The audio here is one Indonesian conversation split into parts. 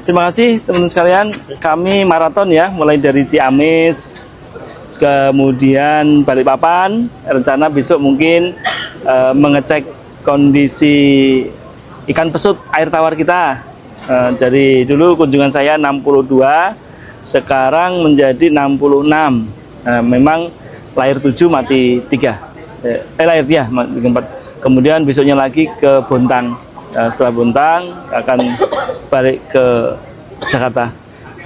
Terima kasih teman-teman sekalian. Kami maraton ya, mulai dari Ciamis, kemudian Balikpapan. Rencana besok mungkin mengecek kondisi ikan pesut air tawar kita. Dari dulu kunjungan saya 62, sekarang menjadi 66. Memang lahir 7 mati 3. Lahir 3 mati 4. Kemudian besoknya lagi ke Bontang. Setelah Bontang akan balik ke Jakarta.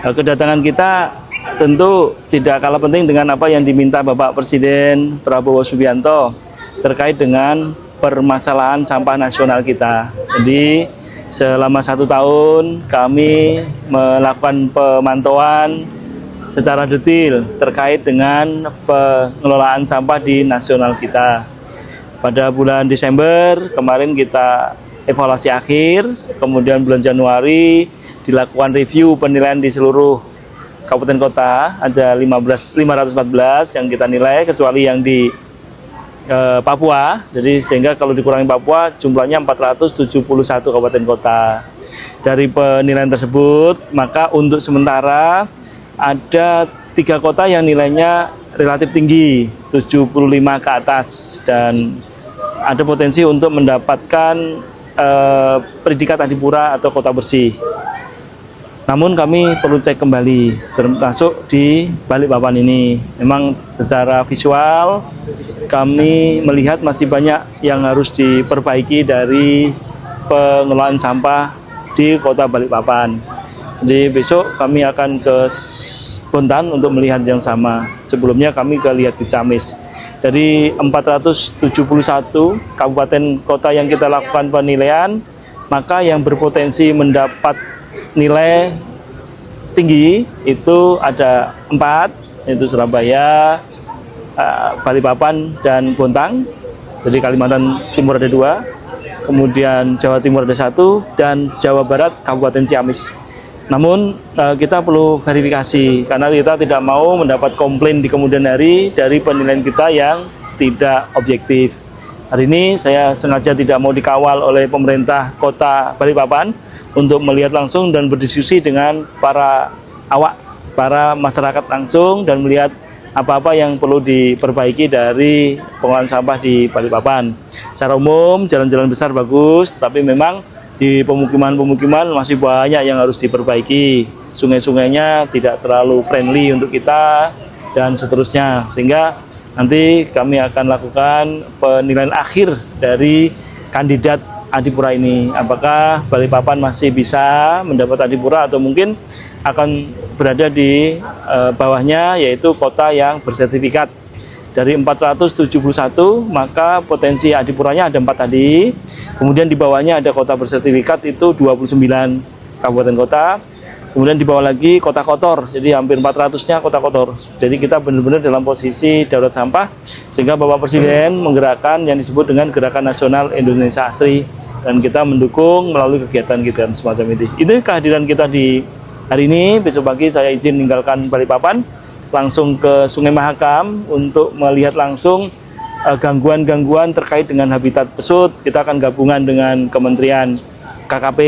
Kedatangan kita tentu tidak kalah penting dengan apa yang diminta Bapak Presiden Prabowo Subianto terkait dengan permasalahan sampah nasional kita. Jadi selama 1 tahun kami melakukan pemantauan secara detail terkait dengan pengelolaan sampah di nasional kita. Pada bulan Desember kemarin kita evaluasi akhir, kemudian bulan Januari dilakukan review penilaian di seluruh kabupaten kota, ada 514 yang kita nilai, kecuali yang di Papua. Jadi sehingga kalau dikurangi Papua jumlahnya 471 kabupaten kota. Dari penilaian tersebut, maka untuk sementara ada 3 kota yang nilainya relatif tinggi, 75 ke atas, dan ada potensi untuk mendapatkan predikat Adipura atau kota bersih. Namun kami perlu cek kembali, termasuk di Balikpapan ini. Memang secara visual kami melihat masih banyak yang harus diperbaiki dari pengelolaan sampah di kota Balikpapan. Jadi besok kami akan ke Bontang untuk melihat yang sama. Sebelumnya kami lihat di Ciamis. Dari 471 kabupaten kota yang kita lakukan penilaian, maka yang berpotensi mendapat nilai tinggi itu ada 4, yaitu Surabaya, Balikpapan, dan Bontang. Jadi Kalimantan Timur ada 2, kemudian Jawa Timur ada 1, dan Jawa Barat Kabupaten Ciamis. Namun kita perlu verifikasi karena kita tidak mau mendapat komplain di kemudian hari dari penilaian kita yang tidak objektif. Hari ini saya sengaja tidak mau dikawal oleh pemerintah kota Balikpapan untuk melihat langsung dan berdiskusi dengan para masyarakat langsung dan melihat apa-apa yang perlu diperbaiki dari pengolahan sampah di Balikpapan. Secara umum jalan-jalan besar bagus, tapi memang di pemukiman-pemukiman masih banyak yang harus diperbaiki. Sungai-sungainya tidak terlalu friendly untuk kita dan seterusnya. Sehingga nanti kami akan lakukan penilaian akhir dari kandidat Adipura ini. Apakah Balikpapan masih bisa mendapat Adipura atau mungkin akan berada di bawahnya, yaitu kota yang bersertifikat. Dari 471, maka potensi Adipuranya ada 4 tadi. Kemudian di bawahnya ada kota bersertifikat itu 29 kabupaten kota. Kemudian di bawah lagi kota kotor, jadi hampir 400-nya kota kotor. Jadi kita benar-benar dalam posisi darurat sampah, sehingga Bapak Presiden menggerakkan yang disebut dengan Gerakan Nasional Indonesia Asri, dan kita mendukung melalui kegiatan-kegiatan semacam itu. Itu kehadiran kita di hari ini. Besok pagi saya izin meninggalkan Balikpapan, langsung ke Sungai Mahakam untuk melihat langsung gangguan-gangguan terkait dengan habitat pesut. Kita akan gabungan dengan Kementerian KKP,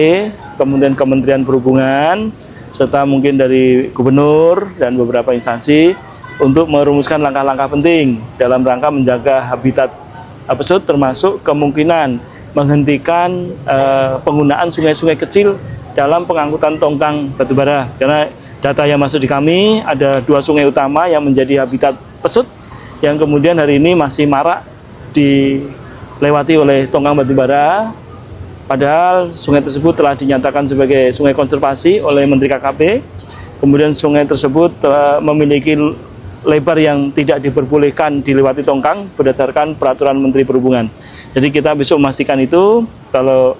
kemudian Kementerian Perhubungan, serta mungkin dari Gubernur dan beberapa instansi untuk merumuskan langkah-langkah penting dalam rangka menjaga habitat pesut, termasuk kemungkinan menghentikan penggunaan sungai-sungai kecil dalam pengangkutan tongkang batubara. Karena data yang masuk di kami ada 2 sungai utama yang menjadi habitat pesut yang kemudian hari ini masih marak dilewati oleh tongkang batubara, padahal sungai tersebut telah dinyatakan sebagai sungai konservasi oleh Menteri KKP. Kemudian sungai tersebut memiliki lebar yang tidak diperbolehkan dilewati tongkang berdasarkan peraturan Menteri Perhubungan. Jadi kita besok memastikan itu. Kalau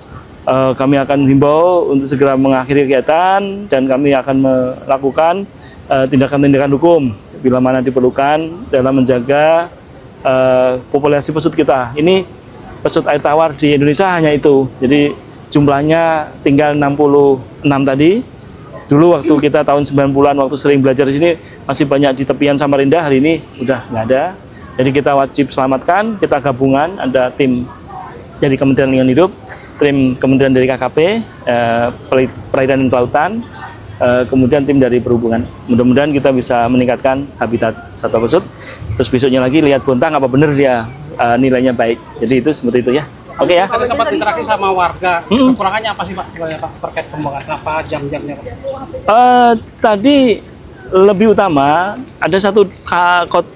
kami akan himbau untuk segera mengakhiri kegiatan dan kami akan melakukan tindakan-tindakan hukum bila mana diperlukan dalam menjaga populasi pesut kita. Ini pesut air tawar di Indonesia hanya itu. Jadi jumlahnya tinggal 66 tadi. Dulu waktu kita tahun 90-an waktu sering belajar di sini masih banyak di tepian Samarinda, hari ini udah nggak ada. Jadi kita wajib selamatkan, kita gabungan, ada tim dari Kementerian Lingkungan Hidup, tim Kementerian dari KKP, Perairan dan Kelautan, kemudian tim dari Perhubungan. Mudah-mudahan kita bisa meningkatkan habitat satwa pesut. Terus besoknya lagi lihat bontang apa benar dia nilainya baik. Jadi itu seperti itu ya. Oke ya. Tadi sempat interaksi sama warga. Kekurangannya apa sih Pak? Terkait pembuangan apa jam-jamnya Pak? Tadi lebih utama ada satu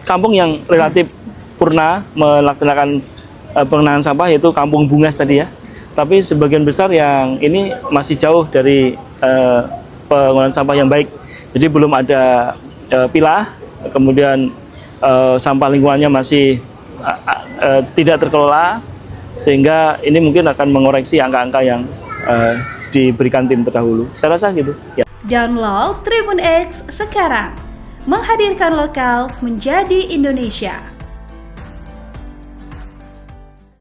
kampung yang relatif purna melaksanakan pengenalan sampah, yaitu Kampung Bungas tadi ya. Tapi sebagian besar yang ini masih jauh dari pengolahan sampah yang baik. Jadi belum ada pilah, kemudian sampah lingkungannya masih tidak terkelola, sehingga ini mungkin akan mengoreksi angka-angka yang diberikan tim terdahulu. Saya rasa gitu. Ya. Download Tribun X sekarang, menghadirkan lokal menjadi Indonesia.